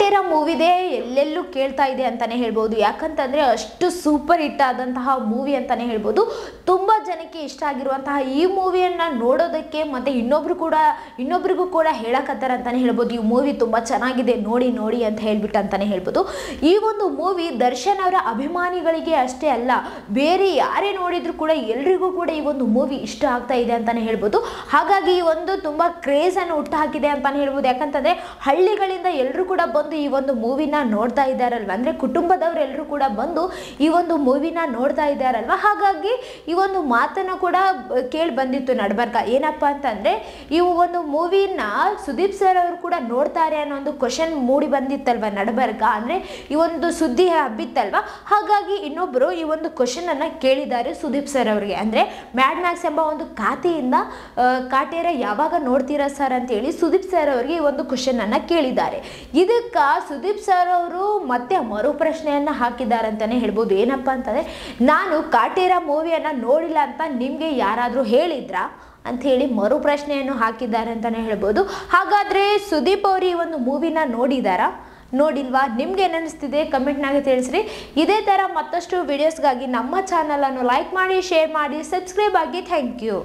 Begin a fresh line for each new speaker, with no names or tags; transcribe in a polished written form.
ಕಾಟೇರ ಮೂವಿದೇ ಎಲ್ಲೆಲ್ಲೂ ಕೇಳ್ತಾ ಇದೆ ಅಂತಲೇ ಹೇಳ್ಬೋದು. ಯಾಕಂತಂದರೆ ಅಷ್ಟು ಸೂಪರ್ ಹಿಟ್ ಆದಂತಹ ಮೂವಿ ಅಂತಲೇ ಹೇಳ್ಬೋದು. ತುಂಬ ಜನಕ್ಕೆ ಇಷ್ಟ ಆಗಿರುವಂತಹ ಈ ಮೂವಿಯನ್ನು ನೋಡೋದಕ್ಕೆ ಮತ್ತು ಇನ್ನೊಬ್ರಿಗೂ ಕೂಡ ಹೇಳಕತ್ತಾರೆ ಅಂತಲೇ ಹೇಳ್ಬೋದು. ಈ ಮೂವಿ ತುಂಬ ಚೆನ್ನಾಗಿದೆ, ನೋಡಿ ಅಂತ ಹೇಳ್ಬಿಟ್ಟು ಅಂತಲೇ ಹೇಳ್ಬೋದು. ಈ ಒಂದು ಮೂವಿ ದರ್ಶನ್ ಅವರ ಅಭಿಮಾನಿಗಳಿಗೆ ಅಷ್ಟೇ ಅಲ್ಲ, ಬೇರೆ ಯಾರೇ ನೋಡಿದ್ರು ಕೂಡ ಎಲ್ರಿಗೂ ಕೂಡ ಈ ಒಂದು ಮೂವಿ ಇಷ್ಟ ಆಗ್ತಾ ಇದೆ ಅಂತಲೇ ಹೇಳ್ಬೋದು. ಹಾಗಾಗಿ ಈ ಒಂದು ತುಂಬ ಕ್ರೇಜನ್ನು ಹುಟ್ಟುಹಾಕಿದೆ ಅಂತಲೇ ಹೇಳ್ಬೋದು. ಯಾಕಂತಂದರೆ ಹಳ್ಳಿಗಳಿಂದ ಎಲ್ಲರೂ ಕೂಡ ಬಂದು ಈ ಒಂದು ಮೂವಿನ ನೋಡ್ತಾ ಇದ್ದಾರಲ್ವ, ಅಂದರೆ ಕುಟುಂಬದವರೆಲ್ಲರೂ ಕೂಡ ಬಂದು ಈ ಒಂದು ಮೂವಿನ ನೋಡ್ತಾ ಇದ್ದಾರಲ್ವ. ಹಾಗಾಗಿ ಈ ಒಂದು ಮಾತನ್ನು ಕೂಡ ಕೇಳಿ ಬಂದಿತ್ತು ನಡ್ಬರ್ಕ. ಏನಪ್ಪ ಅಂತಂದರೆ ಈ ಒಂದು ಮೂವಿನ ಸುದೀಪ್ ಸರ್ ಅವರು ಕೂಡ ನೋಡ್ತಾರೆ ಅನ್ನೋ ಒಂದು ಕ್ವಶನ್ ಮೂಡಿ ಬಂದಿತ್ತಲ್ವ ನಡ್ಬರ್ಕ, ಅಂದರೆ ಈ ಒಂದು ಸುದ್ದಿ ಹಬ್ಬಿತ್ತಲ್ವ. ಹಾಗಾಗಿ ಇನ್ನೊಬ್ಬರು ಈ ಒಂದು ಕ್ವಶನನ್ನು ಕೇಳಿದ್ದಾರೆ ಸುದೀಪ್ ಸರ್ ಅವರಿಗೆ, ಅಂದರೆ ಮ್ಯಾಡ್ ಮ್ಯಾಕ್ಸ್ ಎಂಬ ಒಂದು ಖಾತೆಯಿಂದ ಕಾಟೇರ ಯಾವಾಗ ನೋಡ್ತೀರಾ ಸರ್ ಅಂತೇಳಿ ಸುದೀಪ್ ಸರ್ ಅವರಿಗೆ ಈ ಒಂದು ಕ್ವಶನನ್ನು ಕೇಳಿದ್ದಾರೆ. ಇದಕ್ಕೆ ಸುದೀಪ್ ಸರ್ ಅವರು ಮತ್ತೆ ಮರು ಪ್ರಶ್ನೆಯನ್ನು ಹಾಕಿದ್ದಾರೆ ಅಂತಲೇ ಹೇಳ್ಬೋದು. ಏನಪ್ಪ ಅಂತಂದರೆ, ನಾನು ಕಾಟೇರ ಮೂವಿಯನ್ನು ನೋಡಿಲ್ಲ ಅಂತ ನಿಮಗೆ ಯಾರಾದರೂ ಹೇಳಿದ್ರಾ ಅಂಥೇಳಿ ಮರು ಪ್ರಶ್ನೆಯನ್ನು ಹಾಕಿದ್ದಾರೆ ಅಂತಲೇ ಹೇಳ್ಬೋದು. ಹಾಗಾದರೆ ಸುದೀಪ್ ಅವರು ಈ ಒಂದು ಮೂವಿನ ನೋಡಿಲ್ವಾ? ನಿಮ್ಗೆ ಏನಿಸ್ತಿದೆ ಕಮೆಂಟ್ನಾಗೆ ತಿಳಿಸ್ರಿ. ಇದೇ ಥರ ಮತ್ತಷ್ಟು ವಿಡಿಯೋಸ್ಗಾಗಿ ನಮ್ಮ ಚಾನಲನ್ನು ಲೈಕ್ ಮಾಡಿ, ಶೇರ್ ಮಾಡಿ, ಸಬ್ಸ್ಕ್ರೈಬ್ ಆಗಿ. Thank you.